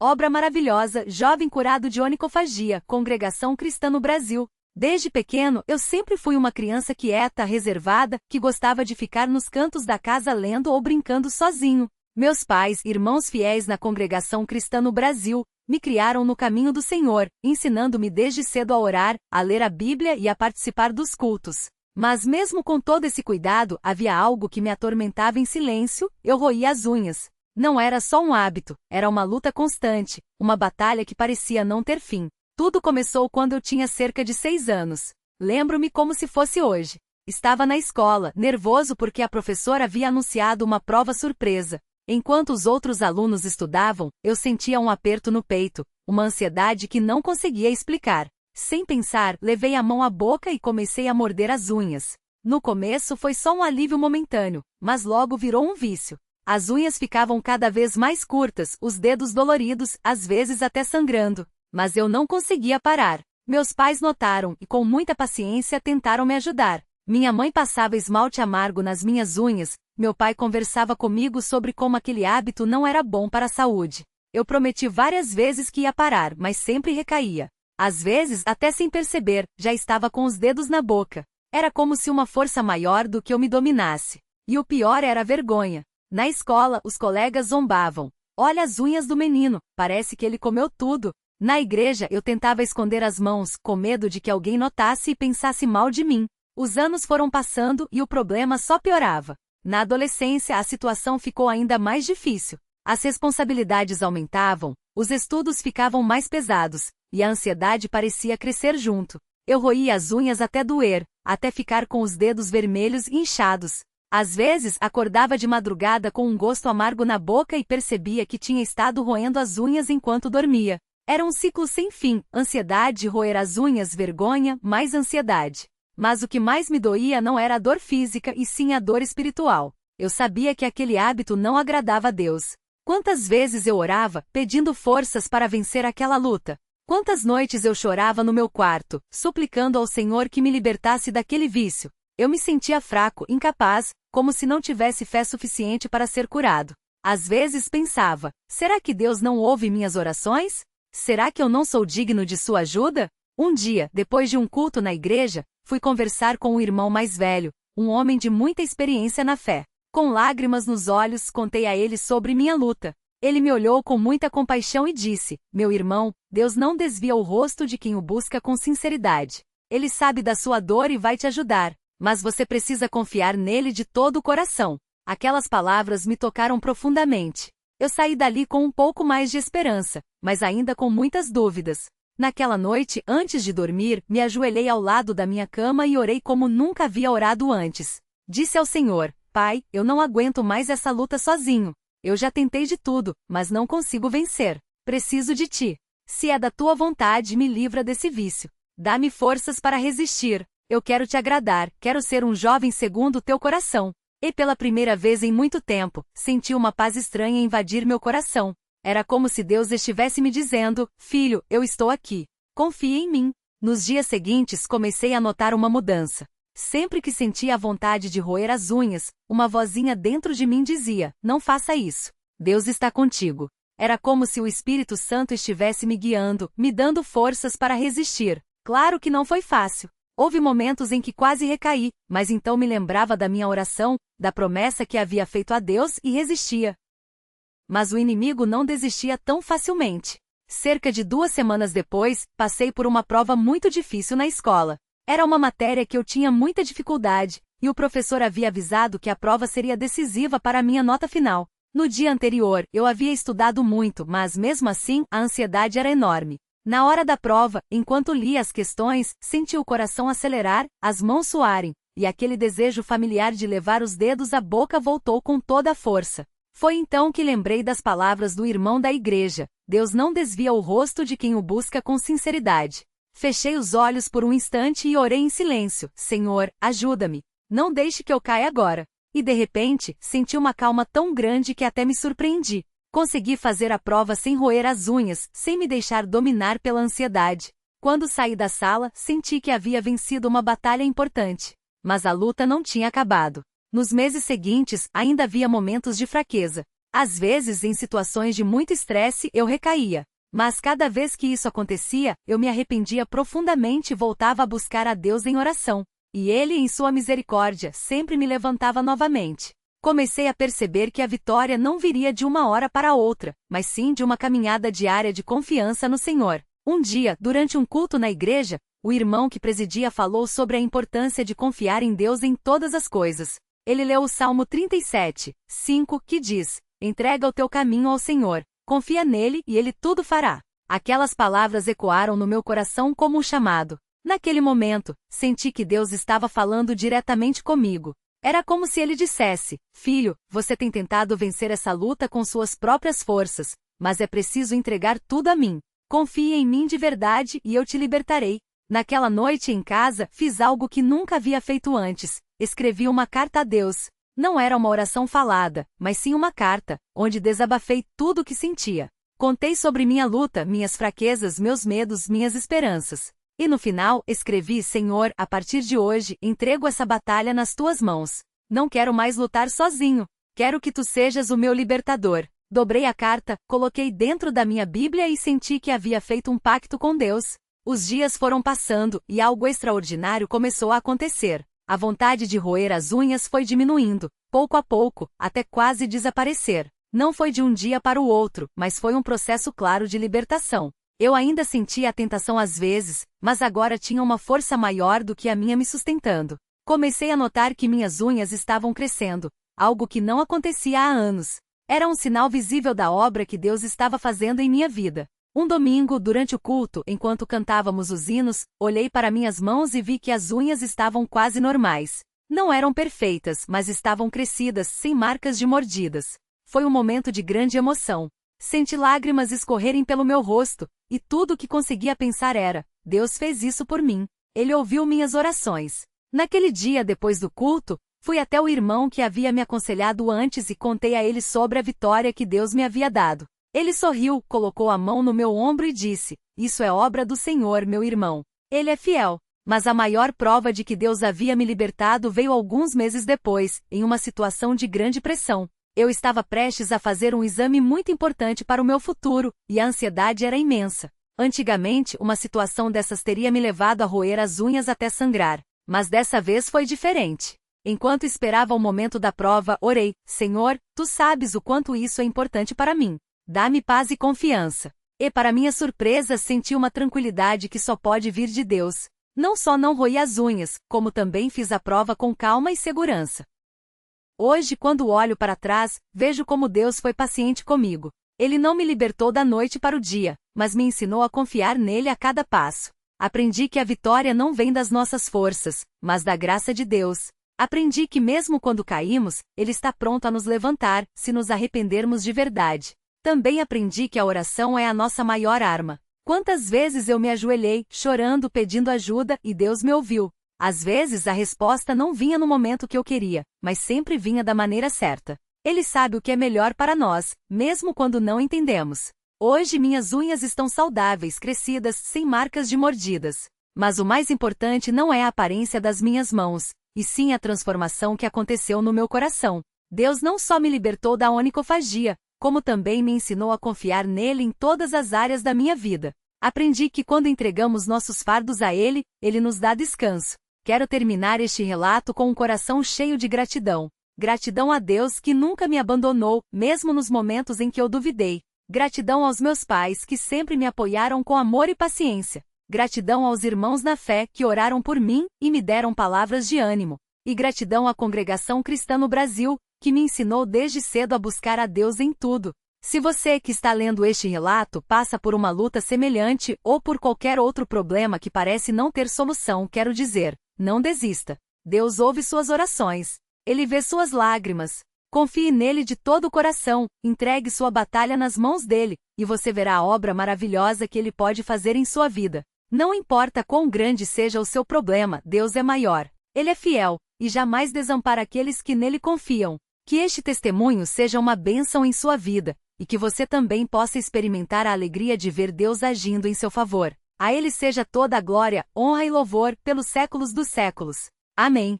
Obra maravilhosa, jovem curado de onicofagia, Congregação Cristã no Brasil. Desde pequeno, eu sempre fui uma criança quieta, reservada, que gostava de ficar nos cantos da casa lendo ou brincando sozinho. Meus pais, irmãos fiéis na Congregação Cristã no Brasil, me criaram no caminho do Senhor, ensinando-me desde cedo a orar, a ler a Bíblia e a participar dos cultos. Mas mesmo com todo esse cuidado, havia algo que me atormentava em silêncio, eu roía as unhas. Não era só um hábito, era uma luta constante, uma batalha que parecia não ter fim. Tudo começou quando eu tinha cerca de 6 anos. Lembro-me como se fosse hoje. Estava na escola, nervoso porque a professora havia anunciado uma prova surpresa. Enquanto os outros alunos estudavam, eu sentia um aperto no peito, uma ansiedade que não conseguia explicar. Sem pensar, levei a mão à boca e comecei a morder as unhas. No começo foi só um alívio momentâneo, mas logo virou um vício. As unhas ficavam cada vez mais curtas, os dedos doloridos, às vezes até sangrando. Mas eu não conseguia parar. Meus pais notaram e com muita paciência tentaram me ajudar. Minha mãe passava esmalte amargo nas minhas unhas, meu pai conversava comigo sobre como aquele hábito não era bom para a saúde. Eu prometi várias vezes que ia parar, mas sempre recaía. Às vezes, até sem perceber, já estava com os dedos na boca. Era como se uma força maior do que eu me dominasse. E o pior era a vergonha. Na escola, os colegas zombavam. Olha as unhas do menino, parece que ele comeu tudo. Na igreja, eu tentava esconder as mãos, com medo de que alguém notasse e pensasse mal de mim. Os anos foram passando e o problema só piorava. Na adolescência, a situação ficou ainda mais difícil. As responsabilidades aumentavam, os estudos ficavam mais pesados, e a ansiedade parecia crescer junto. Eu roía as unhas até doer, até ficar com os dedos vermelhos e inchados. Às vezes, acordava de madrugada com um gosto amargo na boca e percebia que tinha estado roendo as unhas enquanto dormia. Era um ciclo sem fim, ansiedade, roer as unhas, vergonha, mais ansiedade. Mas o que mais me doía não era a dor física e sim a dor espiritual. Eu sabia que aquele hábito não agradava a Deus. Quantas vezes eu orava, pedindo forças para vencer aquela luta? Quantas noites eu chorava no meu quarto, suplicando ao Senhor que me libertasse daquele vício? Eu me sentia fraco, incapaz, como se não tivesse fé suficiente para ser curado. Às vezes pensava, será que Deus não ouve minhas orações? Será que eu não sou digno de sua ajuda? Um dia, depois de um culto na igreja, fui conversar com um irmão mais velho, um homem de muita experiência na fé. Com lágrimas nos olhos, contei a ele sobre minha luta. Ele me olhou com muita compaixão e disse, meu irmão, Deus não desvia o rosto de quem o busca com sinceridade. Ele sabe da sua dor e vai te ajudar, mas você precisa confiar nele de todo o coração. Aquelas palavras me tocaram profundamente. Eu saí dali com um pouco mais de esperança, mas ainda com muitas dúvidas. Naquela noite, antes de dormir, me ajoelhei ao lado da minha cama e orei como nunca havia orado antes. Disse ao Senhor, Pai, eu não aguento mais essa luta sozinho. Eu já tentei de tudo, mas não consigo vencer. Preciso de ti. Se é da tua vontade, me livra desse vício. Dá-me forças para resistir. Eu quero te agradar, quero ser um jovem segundo o teu coração. E pela primeira vez em muito tempo, senti uma paz estranha invadir meu coração. Era como se Deus estivesse me dizendo, filho, eu estou aqui. Confie em mim. Nos dias seguintes comecei a notar uma mudança. Sempre que sentia a vontade de roer as unhas, uma vozinha dentro de mim dizia, não faça isso. Deus está contigo. Era como se o Espírito Santo estivesse me guiando, me dando forças para resistir. Claro que não foi fácil. Houve momentos em que quase recaí, mas então me lembrava da minha oração, da promessa que havia feito a Deus e resistia. Mas o inimigo não desistia tão facilmente. Cerca de 2 semanas depois, passei por uma prova muito difícil na escola. Era uma matéria que eu tinha muita dificuldade, e o professor havia avisado que a prova seria decisiva para a minha nota final. No dia anterior, eu havia estudado muito, mas mesmo assim, a ansiedade era enorme. Na hora da prova, enquanto lia as questões, senti o coração acelerar, as mãos suarem, e aquele desejo familiar de levar os dedos à boca voltou com toda a força. Foi então que lembrei das palavras do irmão da igreja, Deus não desvia o rosto de quem o busca com sinceridade. Fechei os olhos por um instante e orei em silêncio, Senhor, ajuda-me, não deixe que eu caia agora. E de repente, senti uma calma tão grande que até me surpreendi. Consegui fazer a prova sem roer as unhas, sem me deixar dominar pela ansiedade. Quando saí da sala, senti que havia vencido uma batalha importante. Mas a luta não tinha acabado. Nos meses seguintes, ainda havia momentos de fraqueza. Às vezes, em situações de muito estresse, eu recaía. Mas cada vez que isso acontecia, eu me arrependia profundamente e voltava a buscar a Deus em oração. E Ele, em sua misericórdia, sempre me levantava novamente. Comecei a perceber que a vitória não viria de uma hora para outra, mas sim de uma caminhada diária de confiança no Senhor. Um dia, durante um culto na igreja, o irmão que presidia falou sobre a importância de confiar em Deus em todas as coisas. Ele leu o Salmo 37, 5, que diz: "Entrega o teu caminho ao Senhor, confia nele e ele tudo fará." Aquelas palavras ecoaram no meu coração como um chamado. Naquele momento, senti que Deus estava falando diretamente comigo. Era como se ele dissesse: "Filho, você tem tentado vencer essa luta com suas próprias forças, mas é preciso entregar tudo a mim. Confie em mim de verdade e eu te libertarei." Naquela noite em casa, fiz algo que nunca havia feito antes. Escrevi uma carta a Deus. Não era uma oração falada, mas sim uma carta, onde desabafei tudo o que sentia. Contei sobre minha luta, minhas fraquezas, meus medos, minhas esperanças. E no final, escrevi: "Senhor, a partir de hoje, entrego essa batalha nas tuas mãos. Não quero mais lutar sozinho. Quero que tu sejas o meu libertador." Dobrei a carta, coloquei dentro da minha Bíblia e senti que havia feito um pacto com Deus. Os dias foram passando, e algo extraordinário começou a acontecer. A vontade de roer as unhas foi diminuindo, pouco a pouco, até quase desaparecer. Não foi de um dia para o outro, mas foi um processo claro de libertação. Eu ainda sentia a tentação às vezes, mas agora tinha uma força maior do que a minha me sustentando. Comecei a notar que minhas unhas estavam crescendo, algo que não acontecia há anos. Era um sinal visível da obra que Deus estava fazendo em minha vida. Um domingo, durante o culto, enquanto cantávamos os hinos, olhei para minhas mãos e vi que as unhas estavam quase normais. Não eram perfeitas, mas estavam crescidas, sem marcas de mordidas. Foi um momento de grande emoção. Senti lágrimas escorrerem pelo meu rosto, e tudo o que conseguia pensar era: Deus fez isso por mim. Ele ouviu minhas orações. Naquele dia, depois do culto, fui até o irmão que havia me aconselhado antes e contei a ele sobre a vitória que Deus me havia dado. Ele sorriu, colocou a mão no meu ombro e disse: "Isso é obra do Senhor, meu irmão. Ele é fiel." Mas a maior prova de que Deus havia me libertado veio alguns meses depois, em uma situação de grande pressão. Eu estava prestes a fazer um exame muito importante para o meu futuro, e a ansiedade era imensa. Antigamente, uma situação dessas teria me levado a roer as unhas até sangrar. Mas dessa vez foi diferente. Enquanto esperava o momento da prova, orei: "Senhor, tu sabes o quanto isso é importante para mim. Dá-me paz e confiança." E para minha surpresa, senti uma tranquilidade que só pode vir de Deus. Não só não roí as unhas, como também fiz a prova com calma e segurança. Hoje, quando olho para trás, vejo como Deus foi paciente comigo. Ele não me libertou da noite para o dia, mas me ensinou a confiar nele a cada passo. Aprendi que a vitória não vem das nossas forças, mas da graça de Deus. Aprendi que mesmo quando caímos, Ele está pronto a nos levantar, se nos arrependermos de verdade. Também aprendi que a oração é a nossa maior arma. Quantas vezes eu me ajoelhei, chorando, pedindo ajuda, e Deus me ouviu. Às vezes a resposta não vinha no momento que eu queria, mas sempre vinha da maneira certa. Ele sabe o que é melhor para nós, mesmo quando não entendemos. Hoje minhas unhas estão saudáveis, crescidas, sem marcas de mordidas. Mas o mais importante não é a aparência das minhas mãos, e sim a transformação que aconteceu no meu coração. Deus não só me libertou da onicofagia, como também me ensinou a confiar nele em todas as áreas da minha vida. Aprendi que quando entregamos nossos fardos a Ele, Ele nos dá descanso. Quero terminar este relato com um coração cheio de gratidão. Gratidão a Deus que nunca me abandonou, mesmo nos momentos em que eu duvidei. Gratidão aos meus pais que sempre me apoiaram com amor e paciência. Gratidão aos irmãos na fé que oraram por mim e me deram palavras de ânimo. E gratidão à Congregação Cristã no Brasil, que me ensinou desde cedo a buscar a Deus em tudo. Se você que está lendo este relato passa por uma luta semelhante ou por qualquer outro problema que parece não ter solução, quero dizer, não desista. Deus ouve suas orações. Ele vê suas lágrimas. Confie nele de todo o coração, entregue sua batalha nas mãos dele, e você verá a obra maravilhosa que ele pode fazer em sua vida. Não importa quão grande seja o seu problema, Deus é maior. Ele é fiel, e jamais desampara aqueles que nele confiam. Que este testemunho seja uma bênção em sua vida, e que você também possa experimentar a alegria de ver Deus agindo em seu favor. A Ele seja toda a glória, honra e louvor, pelos séculos dos séculos. Amém.